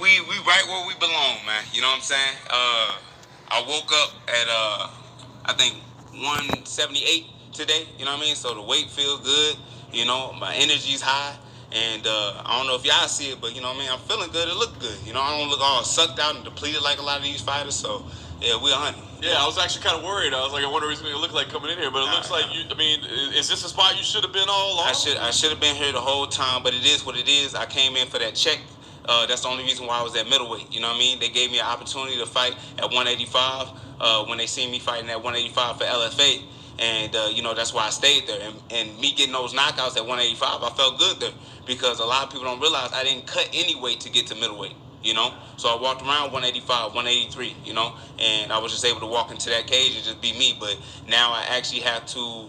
we right where we belong, man. You know what I'm saying? I woke up at I think 178 today. You know what I mean? So the weight feel good. You know, my energy's high. And I don't know if y'all see it, but you know what I mean? I'm feeling good. It look good. You know, I don't look all sucked out and depleted like a lot of these fighters. So, yeah, we're hunting. Yeah, I was actually kind of worried. I was like, I wonder what he's going to look like coming in here. But it looks like you. I mean, is this a spot you should have been all along? I should have been here the whole time, but it is what it is. I came in for that check. That's the only reason why I was at middleweight. You know what I mean? They gave me an opportunity to fight at 185 when they see me fighting at 185 for LFA. And, you know, that's why I stayed there. And me getting those knockouts at 185, I felt good there. Because a lot of people don't realize I didn't cut any weight to get to middleweight. You know, so I walked around 185, 183, you know, and I was just able to walk into that cage and just be me. But now I actually have to,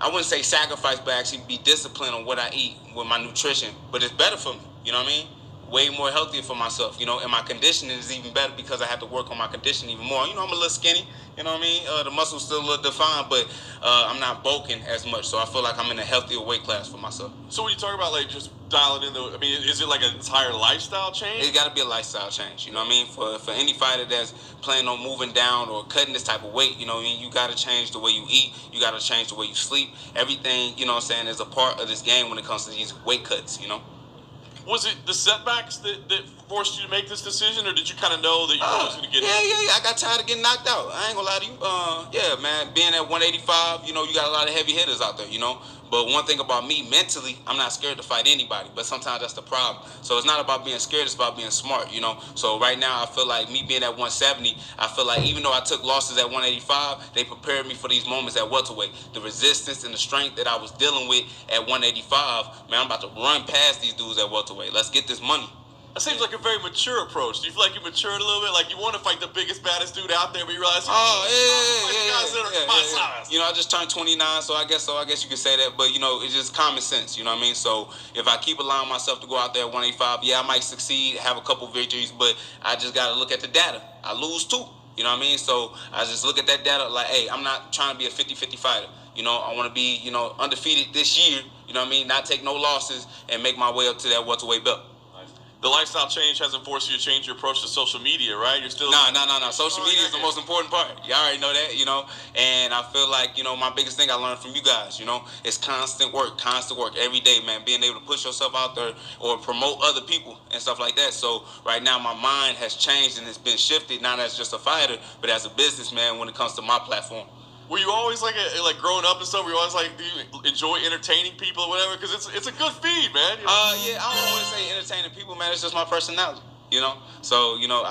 I wouldn't say sacrifice, but actually be disciplined on what I eat with my nutrition. But it's better for me, you know what I mean? Way more healthier for myself, you know, and my conditioning is even better because I have to work on my conditioning even more. You know, I'm a little skinny, you know what I mean? The muscle's still a little defined, but I'm not bulking as much, so I feel like I'm in a healthier weight class for myself. So when you talk about, like, just dialing in I mean, is it like an entire lifestyle change? It's got to be a lifestyle change, you know what I mean? For any fighter that's planning on moving down or cutting this type of weight, you know what I mean? You got to change the way you eat. You got to change the way you sleep. Everything, you know what I'm saying, is a part of this game when it comes to these weight cuts, you know? Was it the setbacks that forced you to make this decision, or did you kind of know that you were going to get Yeah. I got tired of getting knocked out. I ain't gonna lie to you. Yeah, man, being at 185, you know, you got a lot of heavy hitters out there, you know. But one thing about me, mentally, I'm not scared to fight anybody. But sometimes that's the problem. So it's not about being scared, it's about being smart, you know. So right now, I feel like me being at 170, I feel like even though I took losses at 185, they prepared me for these moments at welterweight. The resistance and the strength that I was dealing with at 185, man, I'm about to run past these dudes at welterweight. Let's get this money. That seems like a very mature approach. Do you feel like you matured a little bit? Like you want to fight the biggest, baddest dude out there, but you realize, yeah. You know, I just turned 29, so I guess you could say that. But you know, it's just common sense. You know what I mean? So if I keep allowing myself to go out there at 185, yeah, I might succeed, have a couple victories, but I just got to look at the data. I lose too. You know what I mean? So I just look at that data like, hey, I'm not trying to be a 50-50 fighter. You know, I want to be, you know, undefeated this year. You know what I mean? Not take no losses and make my way up to that welterweight belt. The lifestyle change hasn't forced you to change your approach to social media, right? You're still... No. Social media is the most important part. Y'all already know that, you know. And I feel like, you know, my biggest thing I learned from you guys, you know, is constant work every day, man. Being able to push yourself out there or promote other people and stuff like that. So right now my mind has changed and it's been shifted, not as just a fighter, but as a businessman when it comes to my platform. Were you always like growing up and stuff? Were you always like, do you enjoy entertaining people or whatever? Because it's a good feed, man. You know? Yeah, I don't want to say entertaining people, man. It's just my personality, you know. So you know,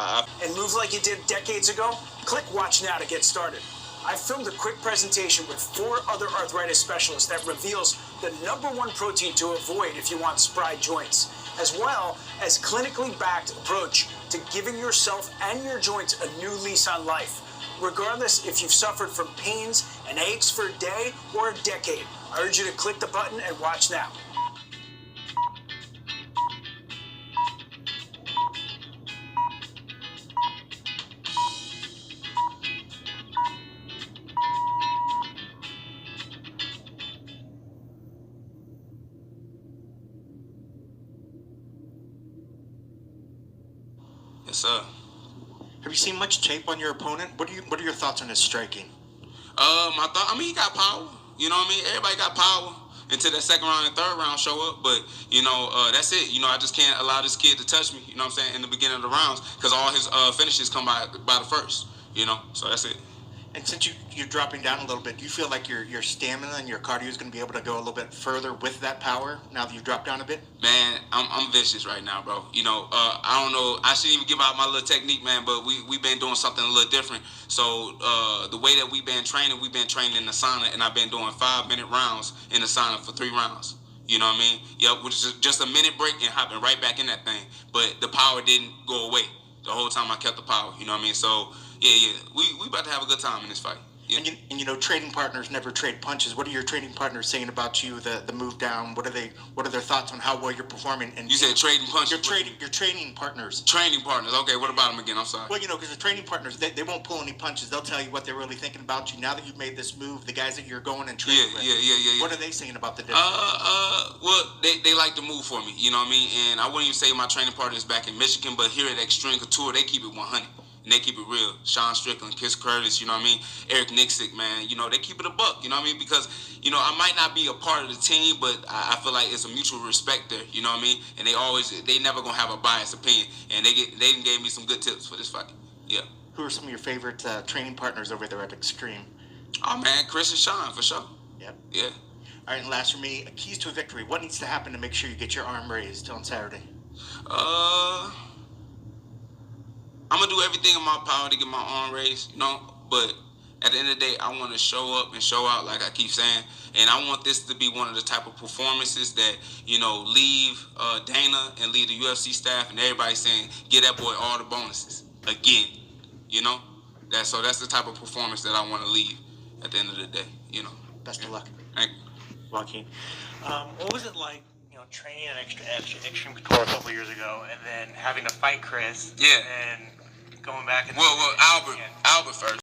and move like you did decades ago. Click Watch Now to get started. I filmed a quick presentation with 4 other arthritis specialists that reveals the #1 protein to avoid if you want spry joints, as well as clinically backed approach to giving yourself and your joints a new lease on life. Regardless if you've suffered from pains and aches for a day or a decade, I urge you to click the button and watch now. Yes, sir. Have you seen much tape on your opponent? What are your thoughts on his striking? He got power. You know what I mean? Everybody got power until that second round and third round show up. But, you know, that's it. You know, I just can't allow this kid to touch me, you know what I'm saying, in the beginning of the rounds because all his finishes come by the first, you know? So that's it. And since you're dropping down a little bit, do you feel like your stamina and your cardio is going to be able to go a little bit further with that power now that you've dropped down a bit? Man, I'm vicious right now, bro. You know, I don't know. I shouldn't even give out my little technique, man, but we've been doing something a little different. So the way that we've been training in the sauna, and I've been doing 5-minute rounds in the sauna for 3 rounds. You know what I mean? Yeah, which is just a minute break and hopping right back in that thing. But the power didn't go away. The whole time I kept the power, you know what I mean? So, yeah, we about to have a good time in this fight. Yeah. And you know, trading partners never trade punches. What are your trading partners saying about you? The move down. What are their thoughts on how well you're performing? And You said trading punches. Your training partners. Training partners. Okay, what about them again? I'm sorry. Well, you know, because the training partners, they won't pull any punches. They'll tell you what they're really thinking about you. Now that you've made this move, the guys that you're going and training with. Yeah. What are they saying about the difference? Well, they like to move for me. You know what I mean? And I wouldn't even say my training partner is back in Michigan, but here at Extreme Couture, they keep it 100. And they keep it real. Sean Strickland, Kiss Curtis, you know what I mean? Eric Nixick, man, you know, they keep it a buck, you know what I mean? Because, you know, I might not be a part of the team, but I feel like it's a mutual respect there, you know what I mean? And they never gonna have a biased opinion. And they gave me some good tips for this fight. Yeah. Who are some of your favorite training partners over there at Extreme? Oh man, Chris and Sean for sure. Yep. Yeah. All right, and last for me, keys to a victory. What needs to happen to make sure you get your arm raised on Saturday? I'm gonna do everything in my power to get my arm raised, you know. But at the end of the day, I want to show up and show out, like I keep saying. And I want this to be one of the type of performances that, you know, leave Dana and leave the UFC staff and everybody saying, get that boy all the bonuses again, you know. That's the type of performance that I want to leave at the end of the day, you know. Best of luck. Thank you. Joaquin, what was it like, you know, training at Extreme Couture a couple years ago, and then having to fight Chris? Yeah. And going back and Well, Albert first.